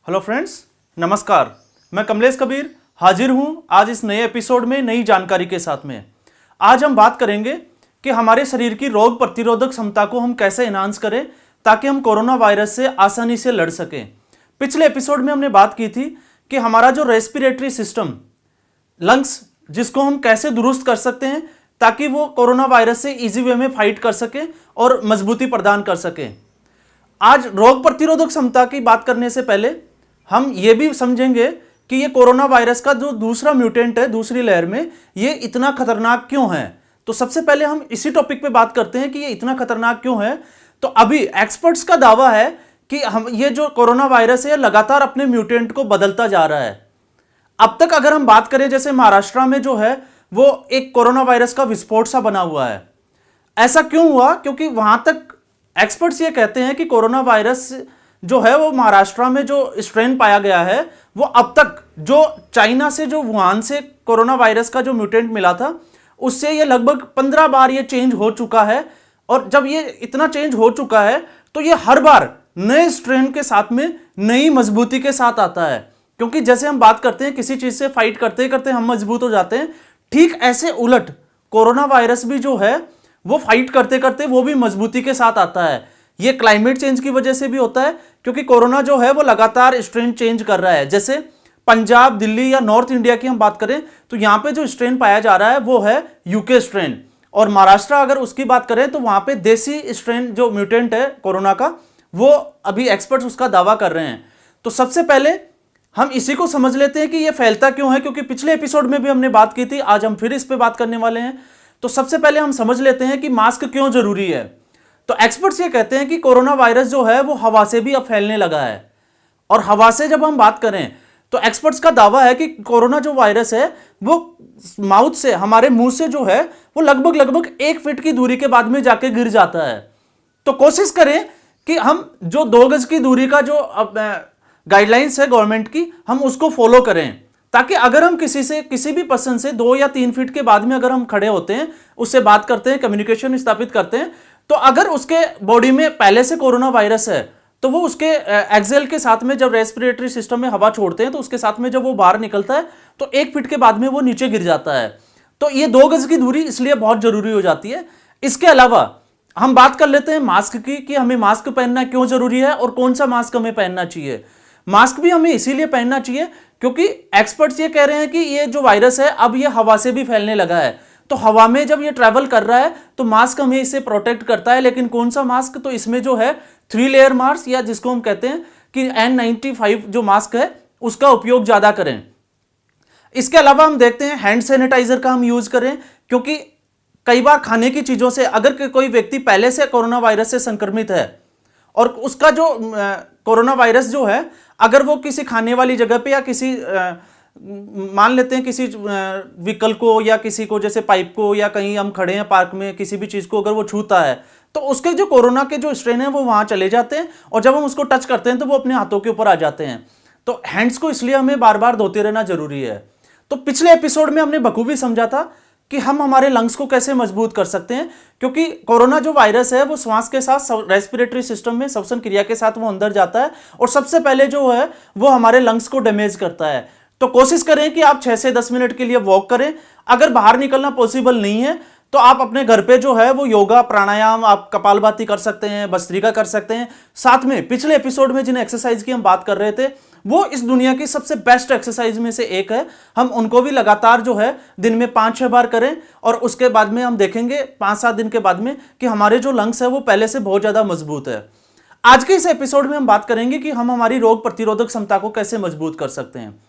Hello friends, नमस्कार। मैं कमलेश कबीर हाजिर हूं आज इस नए एपिसोड में नई जानकारी के साथ में। आज हम बात करेंगे कि हमारे शरीर की रोग प्रतिरोधक क्षमता को हम कैसे एनहांस करें ताकि हम कोरोना वायरस से आसानी से लड़ सकें। पिछले एपिसोड में हमने बात की थी कि हमारा जो रेस्पिरेटरी सिस्टम, लंग्स, जिसको हम कैसे दुरुस्त कर सकते हैं ताकि वो कोरोना वायरस से इजी वे में फाइट कर सके और मजबूती प्रदान कर सके। आज रोग प्रतिरोधक क्षमता की बात करने से पहले हम ये भी समझेंगे कि ये कोरोना वायरस का जो दूसरा म्यूटेंट है दूसरी लहर में, ये इतना खतरनाक क्यों है। तो सबसे पहले हम इसी टॉपिक पे बात करते हैं कि ये इतना खतरनाक क्यों है। तो अभी एक्सपर्ट्स का दावा है कि हम ये जो कोरोना वायरस है लगातार अपने म्यूटेंट को बदलता जा रहा है। अब तक अगर हम बात करें, जैसे महाराष्ट्र में जो है वो एक कोरोना वायरस का विस्फोट सा बना हुआ है। ऐसा क्यों हुआ? क्योंकि वहां तक एक्सपर्ट्स ये कहते हैं कि कोरोना वायरस जो है वो महाराष्ट्र में जो स्ट्रेन पाया गया है वो अब तक जो चाइना से, जो वुहान से कोरोना वायरस का जो म्यूटेंट मिला था उससे ये लगभग 15 बार ये चेंज हो चुका है। और जब ये इतना चेंज हो चुका है तो ये हर बार नए स्ट्रेन के साथ में नई मजबूती के साथ आता है। क्योंकि जैसे हम बात करते हैं किसी चीज से फाइट करते करते हम मजबूत हो जाते हैं, ठीक ऐसे उलट कोरोना वायरस भी जो है वो फाइट करते करते वो भी मजबूती के साथ आता है। ये क्लाइमेट चेंज की वजह से भी होता है क्योंकि कोरोना जो है वो लगातार स्ट्रेन चेंज कर रहा है। जैसे पंजाब, दिल्ली या नॉर्थ इंडिया की हम बात करें तो यहां पे जो स्ट्रेन पाया जा रहा है वो है यूके स्ट्रेन, और महाराष्ट्र अगर उसकी बात करें तो वहां पे देसी स्ट्रेन जो म्यूटेंट है कोरोना का, वो अभी एक्सपर्ट्स उसका दावा कर रहे हैं। तो सबसे पहले हम इसी को समझ लेते हैं कि ये फैलता क्यों है, क्योंकि पिछले एपिसोड में भी हमने बात की थी, आज हम फिर इस पे बात करने वाले हैं। तो सबसे पहले हम समझ लेते हैं कि मास्क क्यों जरूरी है। तो एक्सपर्ट्स ये कहते हैं कि कोरोना वायरस जो है वो हवा से भी अब फैलने लगा है, और हवा से जब हम बात करें तो एक्सपर्ट्स का दावा है कि कोरोना जो वायरस है वो माउथ से, हमारे मुंह से जो है वो लगभग 1 फीट की दूरी के बाद में जाके गिर जाता है। तो कोशिश करें कि हम जो 2 गज की दूरी का जो गाइडलाइंस है गवर्नमेंट की, हम उसको फॉलो करें, ताकि अगर हम किसी भी पर्सन से 2 या 3 फीट के बाद में अगर हम खड़े होते हैं, उससे बात करते हैं, कम्युनिकेशन स्थापित करते हैं, तो अगर उसके बॉडी में पहले से कोरोना वायरस है तो वो उसके एक्सेल के साथ में जब रेस्पिरेटरी सिस्टम में हवा छोड़ते हैं तो उसके साथ में जब वो बाहर निकलता है तो 1 फीट के बाद में वो नीचे गिर जाता है। तो ये 2 गज की दूरी इसलिए बहुत जरूरी हो जाती है। इसके अलावा हम बात कर लेते हैं मास्क की, कि हमें मास्क पहनना क्यों जरूरी है और कौन सा मास्क हमें पहनना चाहिए। मास्क भी हमें इसीलिए पहनना चाहिए क्योंकि एक्सपर्ट्स ये कह रहे हैं कि ये जो वायरस है अब ये हवा से भी फैलने लगा है। तो हवा में जब ये ट्रैवल कर रहा है तो मास्क हमें इससे प्रोटेक्ट करता है। लेकिन कौन सा मास्क? तो इसमें जो है 3 लेयर मास्क, या जिसको हम कहते हैं कि N95 जो मास्क है उसका उपयोग ज्यादा करें। इसके अलावा हम देखते हैं हैंड सैनिटाइजर का हम यूज करें, क्योंकि कई बार खाने की चीजों से अगर कोई व्यक्ति पहले से कोरोना वायरस से संक्रमित है और उसका जो कोरोना वायरस जो है अगर वो किसी खाने वाली जगह पे या किसी मान लेते हैं किसी व्हीकल को या किसी को, जैसे पाइप को, या कहीं हम खड़े हैं पार्क में, किसी भी चीज को अगर वो छूता है तो उसके जो कोरोना के जो स्ट्रेन है वो वहां चले जाते हैं, और जब हम उसको टच करते हैं तो वो अपने हाथों के ऊपर आ जाते हैं। तो हैंड्स को इसलिए हमें बार बार धोते रहना जरूरी है। तो पिछले एपिसोड में हमने बखूबी समझा था कि हम हमारे लंग्स को कैसे मजबूत कर सकते हैं, क्योंकि कोरोना जो वायरस है वो श्वास के साथ रेस्पिरेटरी सिस्टम में श्वसन क्रिया के साथ वो अंदर जाता है और सबसे पहले जो है वो हमारे लंग्स को डैमेज करता है। तो कोशिश करें कि आप 6 से 10 मिनट के लिए वॉक करें। अगर बाहर निकलना पॉसिबल नहीं है तो आप अपने घर पे जो है वो योगा, प्राणायाम, आप कपालभाति कर सकते हैं, भस्त्रिका कर सकते हैं। साथ में पिछले एपिसोड में जिन एक्सरसाइज की हम बात कर रहे थे वो इस दुनिया की सबसे बेस्ट एक्सरसाइज में से एक है, हम उनको भी लगातार जो है दिन में 5-6 बार करें, और उसके बाद में हम देखेंगे 5-7 दिन के बाद में कि हमारे जो लंग्स है वो पहले से बहुत ज्यादा मजबूत है। आज के इस एपिसोड में हम बात करेंगे कि हम हमारी रोग प्रतिरोधक क्षमता को कैसे मजबूत कर सकते हैं।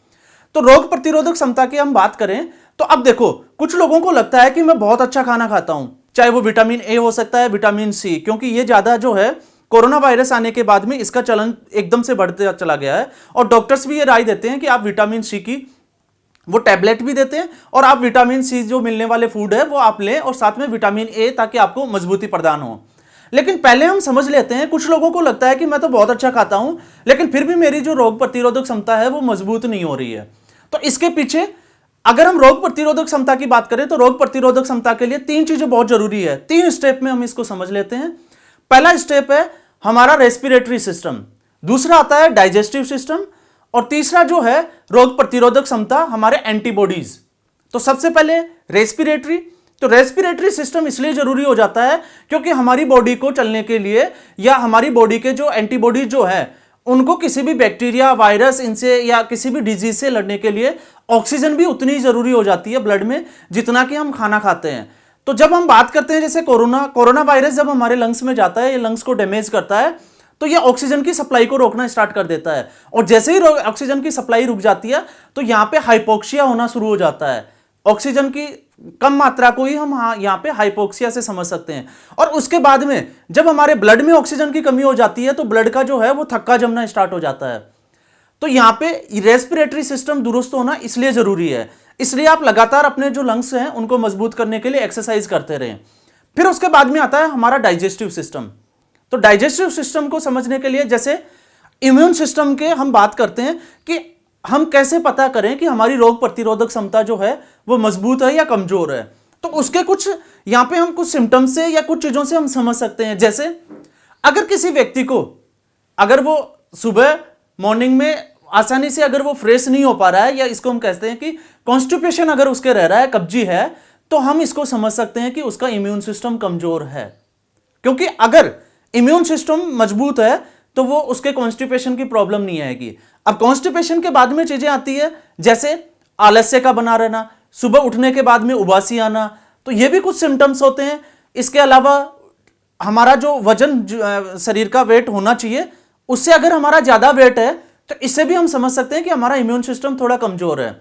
तो रोग प्रतिरोधक क्षमता की हम बात करें तो अब देखो, कुछ लोगों को लगता है कि मैं बहुत अच्छा खाना खाता हूं, चाहे वो विटामिन ए हो सकता है, विटामिन सी, क्योंकि ये ज्यादा जो है कोरोना वायरस आने के बाद में इसका चलन एकदम से बढ़ते चला गया है, और डॉक्टर्स भी ये राय देते हैं कि आप विटामिन सी की वो टैबलेट भी देते हैं, और आप विटामिन सी जो मिलने वाले फूड है वो आप लें, और साथ में विटामिन ए, ताकि आपको मजबूती प्रदान हो। लेकिन पहले हम समझ लेते हैं, कुछ लोगों को लगता है कि मैं तो बहुत अच्छा खाता हूं लेकिन फिर भी मेरी जो रोग प्रतिरोधक क्षमता है वो मजबूत नहीं हो रही है। तो इसके पीछे अगर हम रोग प्रतिरोधक क्षमता की बात करें तो रोग प्रतिरोधक क्षमता के लिए 3 चीजें बहुत जरूरी है। 3 स्टेप में हम इसको समझ लेते हैं। पहला स्टेप है हमारा रेस्पिरेटरी सिस्टम, दूसरा आता है डाइजेस्टिव सिस्टम, और तीसरा जो है रोग प्रतिरोधक क्षमता, हमारे एंटीबॉडीज। तो सबसे पहले रेस्पिरेटरी। तो रेस्पिरेटरी सिस्टम इसलिए जरूरी हो जाता है क्योंकि हमारी बॉडी को चलने के लिए या हमारी बॉडी के जो एंटीबॉडीज जो है उनको किसी भी बैक्टीरिया, वायरस इनसे या किसी भी डिजीज से लड़ने के लिए ऑक्सीजन भी उतनी जरूरी हो जाती है ब्लड में जितना कि हम खाना खाते हैं। तो जब हम बात करते हैं जैसे कोरोना वायरस जब हमारे लंग्स में जाता है, ये लंग्स को डैमेज करता है, तो ये ऑक्सीजन की सप्लाई को रोकना स्टार्ट कर देता है। और जैसे ही ऑक्सीजन की सप्लाई रुक जाती है तो यहां पे हाइपोक्सिया होना शुरू हो जाता है। ऑक्सीजन की कम मात्रा को ही हम यहां पे हाइपोक्सिया से समझ सकते हैं। और उसके बाद में जब हमारे ब्लड में ऑक्सीजन की कमी हो जाती है तो ब्लड का जो है वो थक्का जमना स्टार्ट हो जाता है। तो यहां पे रेस्पिरेटरी सिस्टम दुरुस्त होना इसलिए जरूरी है। इसलिए आप लगातार अपने जो लंग्स हैं उनको मजबूत करने के लिए एक्सरसाइज करते रहें। फिर उसके बाद में आता है हमारा डाइजेस्टिव सिस्टम। तो डाइजेस्टिव सिस्टम को समझने के लिए जैसे इम्यून सिस्टम के हम बात करते हैं कि हम कैसे पता करें कि हमारी रोग प्रतिरोधक क्षमता जो है वो मजबूत है या कमजोर है। तो उसके कुछ यहां पे हम कुछ सिम्टम्स से या कुछ चीजों से हम समझ सकते हैं। जैसे अगर किसी व्यक्ति को अगर वो सुबह मॉर्निंग में आसानी से अगर वो फ्रेश नहीं हो पा रहा है, या इसको हम कहते हैं कि कॉन्स्टिपेशन अगर उसके रह रहा है, कब्जी है, तो हम इसको समझ सकते हैं कि उसका इम्यून सिस्टम कमजोर है। क्योंकि अगर इम्यून सिस्टम मजबूत है तो वो उसके कॉन्स्टिपेशन की प्रॉब्लम नहीं आएगी। अब कॉन्स्टिपेशन के बाद में चीजें आती है जैसे आलस्य का बना रहना, सुबह उठने के बाद में उबासी आना, तो ये भी कुछ सिम्टम्स होते हैं। इसके अलावा हमारा जो वजन शरीर का वेट होना चाहिए उससे अगर हमारा ज्यादा वेट है तो इससे भी हम समझ सकते हैं कि हमारा इम्यून सिस्टम थोड़ा कमजोर है।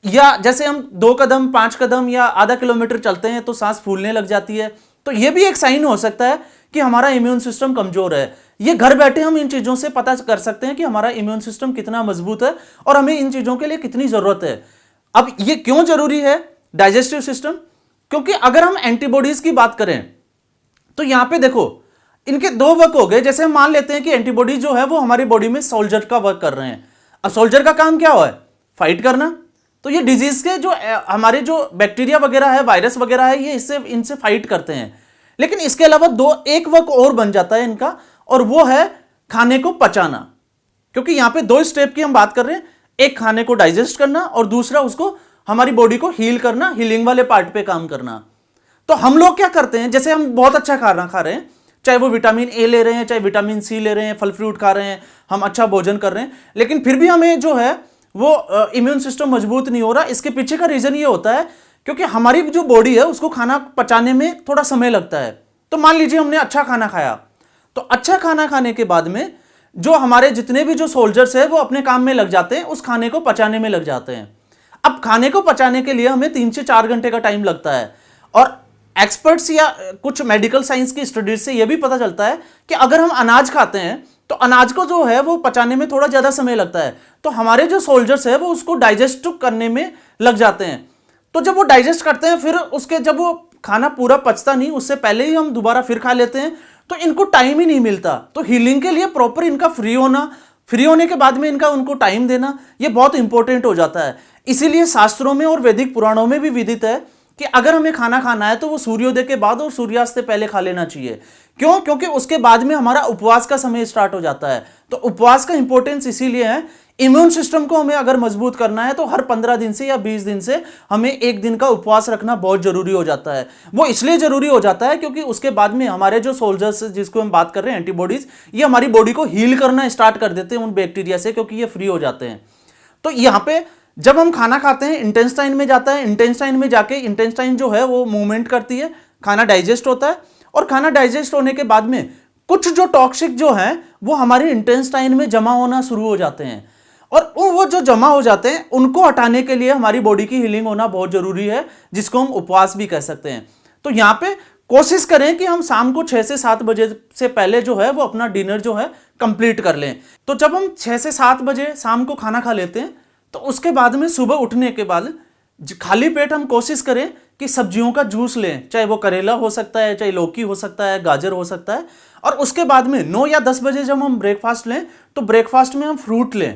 या जैसे हम 2 कदम 5 कदम या आधा किलोमीटर चलते हैं तो सांस फूलने लग जाती है, तो यह भी एक साइन हो सकता है कि हमारा इम्यून सिस्टम कमजोर है। ये घर बैठे हम इन चीजों से पता कर सकते हैं कि हमारा इम्यून सिस्टम कितना मजबूत है और हमें इन चीजों के लिए कितनी जरूरत है। अब ये क्यों जरूरी है डाइजेस्टिव सिस्टम? क्योंकि अगर हम एंटीबॉडीज की बात करें तो यहां पे देखो इनके 2 वर्क हो गए। जैसे हम मान लेते हैं कि एंटीबॉडी जो है वो हमारी बॉडी में सोल्जर का वर्क कर रहे हैं। अब सोल्जर का काम क्या हुआ है? फाइट करना। तो ये डिजीज के जो हमारे जो बैक्टीरिया वगैरह है, वायरस वगैरह है, ये इनसे फाइट करते हैं। लेकिन इसके अलावा एक वर्क और बन जाता है इनका, और वो है खाने को पचाना। क्योंकि यहां पे 2 स्टेप की हम बात कर रहे हैं, एक खाने को डाइजेस्ट करना और दूसरा उसको हमारी बॉडी को हील करना, हीलिंग वाले पार्ट पे काम करना। तो हम लोग क्या करते हैं, जैसे हम बहुत अच्छा खाना खा रहे हैं, चाहे वो विटामिन ए ले रहे हैं, चाहे विटामिन सी ले रहे हैं, फल फ्रूट खा रहे हैं, हम अच्छा भोजन कर रहे हैं, लेकिन फिर भी हमें जो है वो इम्यून सिस्टम मजबूत नहीं हो रहा। इसके पीछे का रीजन ये होता है क्योंकि हमारी जो बॉडी है उसको खाना पचाने में थोड़ा समय लगता है। तो मान लीजिए हमने अच्छा खाना खाया, तो अच्छा खाना खाने के बाद में जो हमारे जितने भी जो सोल्जर्स है वो अपने काम में लग जाते हैं, उस खाने को पचाने में लग जाते हैं। अब खाने को पचाने के लिए हमें 3 से 4 घंटे का टाइम लगता है। और एक्सपर्ट्स या कुछ मेडिकल साइंस की स्टडीज से यह भी पता चलता है कि अगर हम अनाज खाते हैं तो अनाज को जो है वो पचाने में थोड़ा ज्यादा समय लगता है। तो हमारे जो सोल्जर्स है वो उसको डाइजेस्ट करने में लग जाते हैं। तो जब वो डाइजेस्ट करते हैं, फिर उसके जब वो खाना पूरा पचता नहीं, उससे पहले ही हम दोबारा फिर खा लेते हैं, तो इनको टाइम ही नहीं मिलता। तो हीलिंग के लिए प्रॉपर इनका फ्री होने के बाद में इनका उनको टाइम देना, ये बहुत इंपॉर्टेंट हो जाता है। इसीलिए शास्त्रों में और वैदिक पुराणों में भी विदित है कि अगर हमें खाना खाना है तो वो सूर्योदय के बाद और सूर्यास्त से पहले खा लेना चाहिए। क्यों? क्योंकि उसके बाद में हमारा उपवास का समय स्टार्ट हो जाता है। तो उपवास का इंपॉर्टेंस इसीलिए है, इम्यून सिस्टम को हमें अगर मजबूत करना है तो हर 15 दिन से या 20 दिन से हमें 1 दिन का उपवास रखना बहुत जरूरी हो जाता है। वो इसलिए जरूरी हो जाता है क्योंकि उसके बाद में हमारे जो सोल्जर्स जिसको हम बात कर रहे हैं एंटीबॉडीज, ये हमारी बॉडी को हील करना स्टार्ट कर देते हैं उन बैक्टीरिया से, क्योंकि ये फ्री हो जाते हैं। तो यहाँ पे जब हम खाना खाते हैं इंटेस्टाइन में जाता है, इंटेस्टाइन में जाके इंटेस्टाइन जो है वो मूवमेंट करती है, खाना डाइजेस्ट होता है, और खाना डाइजेस्ट होने के बाद में कुछ जो टॉक्सिक जो है वो हमारे इंटेस्टाइन में जमा होना शुरू हो जाते हैं, और वो जो जमा हो जाते हैं उनको हटाने के लिए हमारी बॉडी की हीलिंग होना बहुत जरूरी है, जिसको हम उपवास भी कह सकते हैं। तो यहाँ पे कोशिश करें कि हम शाम को 6 से 7 बजे से पहले जो है वो अपना डिनर जो है कंप्लीट कर लें। तो जब हम 6 से 7 बजे शाम को खाना खा लेते हैं तो उसके बाद में सुबह उठने के बाद खाली पेट हम कोशिश करें कि सब्जियों का जूस लें, चाहे वो करेला हो सकता है, चाहे लौकी हो सकता है, गाजर हो सकता है। और उसके बाद में 9 या 10 बजे जब हम ब्रेकफास्ट लें तो ब्रेकफास्ट में हम फ्रूट लें,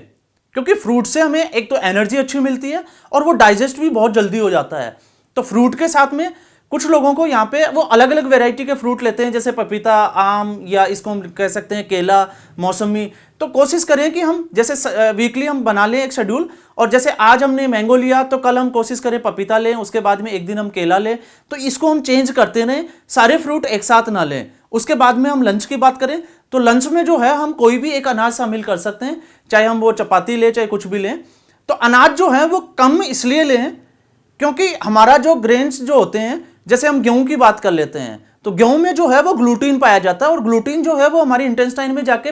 क्योंकि फ्रूट से हमें एक तो एनर्जी अच्छी मिलती है और वो डाइजेस्ट भी बहुत जल्दी हो जाता है। तो फ्रूट के साथ में कुछ लोगों को यहाँ पे वो अलग अलग वैरायटी के फ्रूट लेते हैं, जैसे पपीता, आम, या इसको हम कह सकते हैं केला, मौसमी। तो कोशिश करें कि हम जैसे वीकली हम बना लें एक शेड्यूल, और जैसे आज हमने मैंगो लिया तो कल हम कोशिश करें पपीता लें, उसके बाद में एक दिन हम केला लें। तो इसको हम चेंज करते रहें, सारे फ्रूट एक साथ ना लें। उसके बाद में हम लंच की बात करें तो लंच में जो है हम कोई भी एक अनाज शामिल कर सकते हैं, चाहे हम वो चपाती लें चाहे कुछ भी लें। तो अनाज जो है वो कम इसलिए लें क्योंकि हमारा जो ग्रेन्स जो होते हैं, जैसे हम गेहूं की बात कर लेते हैं, तो गेहूं में जो है वो ग्लूटीन पाया जाता है, और ग्लूटीन जो है वो हमारी इंटेस्टाइन में जाके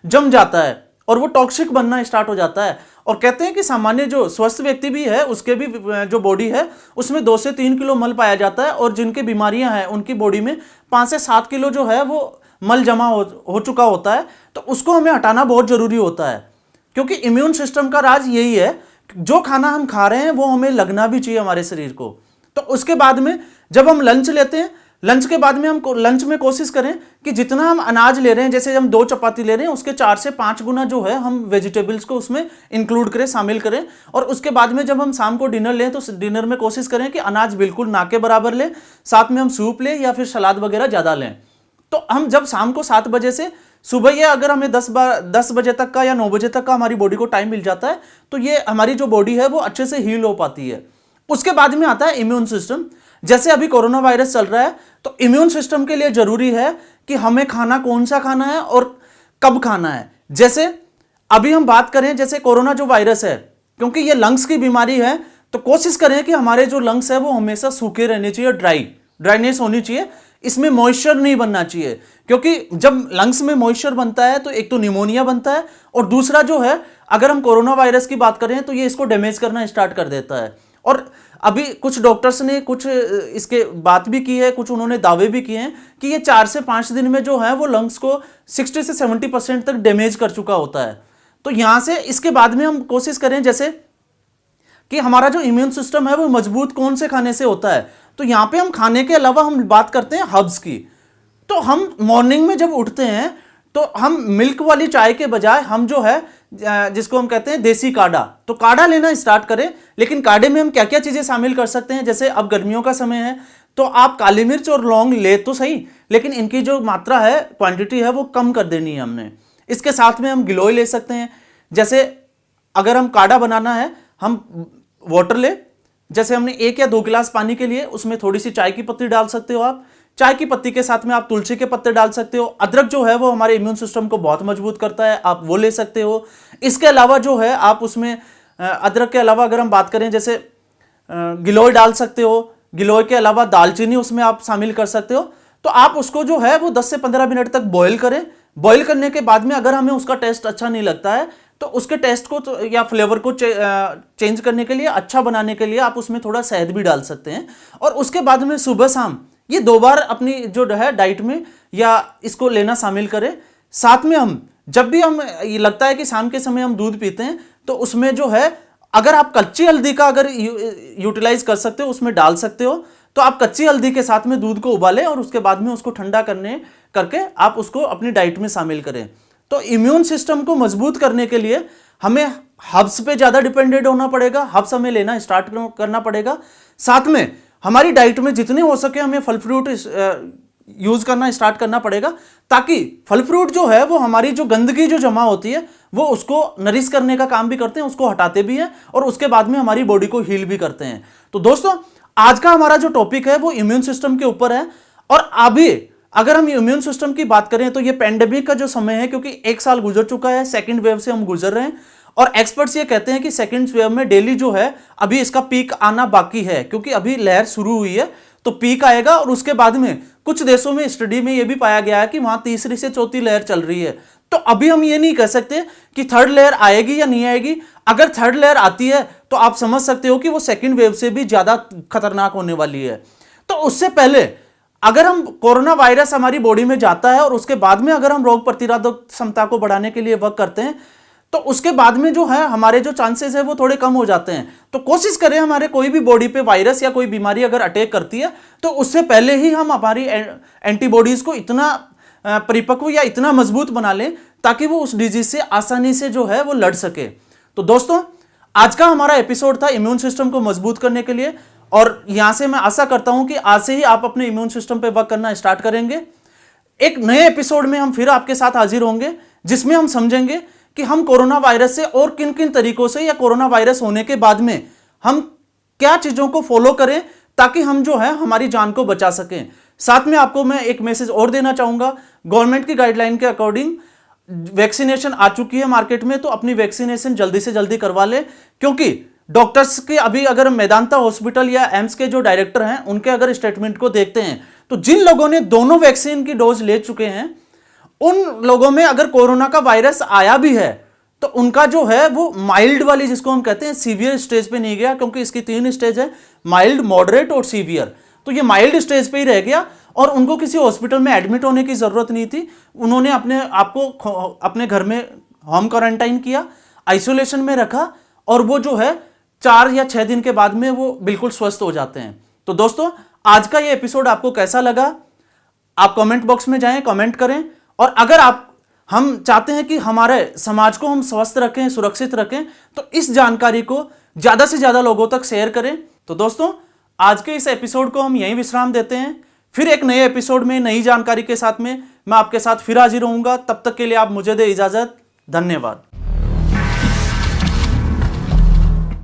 जम जाता है और वो टॉक्सिक बनना स्टार्ट हो जाता है। और कहते हैं कि सामान्य जो स्वस्थ व्यक्ति भी है उसके भी जो बॉडी है उसमें 2 से 3 किलो मल पाया जाता है, और जिनकी बीमारियां हैं उनकी बॉडी में 5 से 7 किलो जो है वो मल जमा हो चुका होता है। तो उसको हमें हटाना बहुत जरूरी होता है, क्योंकि इम्यून सिस्टम का राज यही है, जो खाना हम खा रहे हैं वो हमें लगना भी चाहिए हमारे शरीर को। तो उसके बाद में जब हम लंच लेते हैं, लंच के बाद में हम लंच में कोशिश करें कि जितना हम अनाज ले रहे हैं, जैसे हम 2 चपाती ले रहे हैं उसके 4 से 5 गुना जो है हम वेजिटेबल्स को उसमें इंक्लूड करें, शामिल करें। और उसके बाद में जब हम शाम को डिनर लें तो डिनर में कोशिश करें कि अनाज बिल्कुल ना के बराबर लें, साथ में हम सूप लें या फिर सलाद वगैरह ज़्यादा लें। तो हम जब शाम को 7 बजे से सुबह ये अगर हमें 10 बजे तक का या 9 बजे तक का हमारी बॉडी को टाइम मिल जाता है, तो ये हमारी जो बॉडी है वो अच्छे से हील हो पाती है। उसके बाद में आता है इम्यून सिस्टम। जैसे अभी कोरोना वायरस चल रहा है, तो इम्यून सिस्टम के लिए जरूरी है कि हमें खाना कौन सा खाना है और कब खाना है। जैसे अभी हम बात करें, जैसे कोरोना जो वायरस है, क्योंकि ये लंग्स की बीमारी है, तो कोशिश करें कि हमारे जो लंग्स है वो हमेशा सूखे रहने चाहिए, ड्राइनेस होनी चाहिए, इसमें मॉइस्चर नहीं बनना चाहिए। क्योंकि जब लंग्स में मॉइस्चर बनता है तो एक तो निमोनिया बनता है, और दूसरा जो है अगर हम कोरोना वायरस की बात करें तो ये इसको डैमेज करना स्टार्ट कर देता है। और अभी कुछ डॉक्टर्स ने कुछ इसके बात भी की है, कुछ उन्होंने दावे भी किए हैं कि ये 4 से 5 दिन में जो है वो लंग्स को 60 से 70% तक डैमेज कर चुका होता है। तो यहां से इसके बाद में हम कोशिश करें जैसे कि हमारा जो इम्यून सिस्टम है वो मजबूत कौन से खाने से होता है। तो यहां पे हम खाने के अलावा हम बात करते हैं हर्ब्स की। तो हम मॉर्निंग में जब उठते हैं तो हम मिल्क वाली चाय के बजाय हम जो है जिसको हम कहते हैं देसी काढ़ा, तो काढ़ा लेना स्टार्ट करें। लेकिन काढ़े में हम क्या क्या चीजें शामिल कर सकते हैं, जैसे अब गर्मियों का समय है तो आप काली मिर्च और लौंग ले तो सही, लेकिन इनकी जो मात्रा है, क्वांटिटी है, वो कम कर देनी है हमने। इसके साथ में हम गिलोय ले सकते हैं। जैसे अगर हम काढ़ा बनाना है, हम वाटर ले, जैसे हमने 1 या 2 गिलास पानी के लिए उसमें थोड़ी सी चाय की पत्ती डाल सकते हो आप। चाय की पत्ती के साथ में आप तुलसी के पत्ते डाल सकते हो। अदरक जो है वो हमारे इम्यून सिस्टम को बहुत मजबूत करता है, आप वो ले सकते हो। इसके अलावा जो है आप उसमें अदरक के अलावा अगर हम बात करें, जैसे गिलोय डाल सकते हो। गिलोय के अलावा दालचीनी उसमें आप शामिल कर सकते हो। तो आप उसको जो है वो 10 से 15 मिनट तक बॉईल करें। बॉईल करने के बाद में अगर हमें उसका टेस्ट अच्छा नहीं लगता है तो उसके टेस्ट को या फ्लेवर को चेंज करने के लिए, अच्छा बनाने के लिए आप उसमें थोड़ा शहद भी डाल सकते हैं। और उसके बाद में सुबह शाम ये 2 बार अपनी जो है डाइट में या इसको लेना शामिल करें। साथ में हम जब भी हम ये लगता है कि शाम के समय हम दूध पीते हैं तो उसमें जो है अगर आप कच्ची हल्दी का अगर यूटिलाइज कर सकते हो, उसमें डाल सकते हो, तो आप कच्ची हल्दी के साथ में दूध को उबालें और उसके बाद में उसको ठंडा करके आप उसको अपनी डाइट में शामिल करें। तो इम्यून सिस्टम को मजबूत करने के लिए हमें हर्ब्स पे ज्यादा डिपेंडेंट होना पड़ेगा, हर्ब्स हमें लेना स्टार्ट करना पड़ेगा। साथ में हमारी डाइट में जितने हो सके हमें फल फ्रूट यूज करना स्टार्ट करना पड़ेगा, ताकि फल फ्रूट जो है वो हमारी जो गंदगी जो जमा होती है वो उसको नरिश करने का काम भी करते हैं, उसको हटाते भी हैं और उसके बाद में हमारी बॉडी को हील भी करते हैं। तो दोस्तों, आज का हमारा जो टॉपिक है वो इम्यून सिस्टम के ऊपर है। और अभी अगर हम इम्यून सिस्टम की बात करें तो ये पेंडेमिक का जो समय है, क्योंकि 1 साल गुजर चुका है, सेकेंड वेव से हम गुजर रहे हैं, और एक्सपर्ट्स ये कहते हैं कि सेकेंड वेव में डेली जो है अभी इसका पीक आना बाकी है, क्योंकि अभी लहर शुरू हुई है तो पीक आएगा। और उसके बाद में कुछ देशों में स्टडी में ये भी पाया गया है कि वहां तीसरी से चौथी लहर चल रही है। तो अभी हम ये नहीं कह सकते कि थर्ड लेयर आएगी या नहीं आएगी। अगर थर्ड लेयर आती है तो आप समझ सकते हो कि वो सेकेंड वेव से भी ज्यादा खतरनाक होने वाली है। तो उससे पहले अगर हम कोरोना वायरस हमारी बॉडी में जाता है और उसके बाद में अगर हम रोग प्रतिरोधक क्षमता को बढ़ाने के लिए वर्क करते हैं तो उसके बाद में जो है हमारे जो चांसेस है वो थोड़े कम हो जाते हैं। तो कोशिश करें हमारे कोई भी बॉडी पे वायरस या कोई बीमारी अगर अटैक करती है तो उससे पहले ही हम हमारी एंटीबॉडीज को इतना परिपक्व या इतना मजबूत बना लें ताकि वो उस डिजीज से आसानी से जो है वो लड़ सके। तो दोस्तों, आज का हमारा एपिसोड था इम्यून सिस्टम को मजबूत करने के लिए, और यहां से मैं आशा करता हूं कि आज से ही आप अपने इम्यून सिस्टम पे वर्क करना स्टार्ट करेंगे। एक नए एपिसोड में हम फिर आपके साथ हाजिर होंगे, जिसमें हम समझेंगे कि हम कोरोना वायरस से और किन किन तरीकों से, या कोरोना वायरस होने के बाद में हम क्या चीजों को फॉलो करें ताकि हम जो है हमारी जान को बचा सकें। साथ में आपको मैं एक मैसेज और देना चाहूंगा, गवर्नमेंट की गाइडलाइन के अकॉर्डिंग वैक्सीनेशन आ चुकी है मार्केट में, तो अपनी वैक्सीनेशन जल्दी से जल्दी करवा ले, क्योंकि डॉक्टर्स के अभी अगर मेदांता हॉस्पिटल या एम्स के जो डायरेक्टर हैं उनके अगर स्टेटमेंट को देखते हैं तो जिन लोगों ने दोनों वैक्सीन की डोज ले चुके हैं उन लोगों में अगर कोरोना का वायरस आया भी है तो उनका जो है वो माइल्ड वाली, जिसको हम कहते हैं सीवियर स्टेज पे नहीं गया, क्योंकि इसकी 3 स्टेज है, माइल्ड, मॉडरेट और सीवियर। तो ये माइल्ड स्टेज पे ही रह गया और उनको किसी हॉस्पिटल में एडमिट होने की जरूरत नहीं थी। उन्होंने अपने आप को अपने घर में होम क्वारंटाइन किया, आइसोलेशन में रखा, और वो जो है 4 या 6 दिन के बाद में वो बिल्कुल स्वस्थ हो जाते हैं। तो दोस्तों, आज का ये एपिसोड आपको कैसा लगा, आप कमेंट बॉक्स में जाएं, कमेंट करें। और अगर हम चाहते हैं कि हमारे समाज को हम स्वस्थ रखें, सुरक्षित रखें, तो इस जानकारी को ज्यादा से ज्यादा लोगों तक शेयर करें। तो दोस्तों, आज के इस एपिसोड को हम यहीं विश्राम देते हैं। फिर एक नए एपिसोड में नई जानकारी के साथ में मैं आपके साथ फिर हाजिर होऊंगा। तब तक के लिए आप मुझे दे इजाजत। धन्यवाद।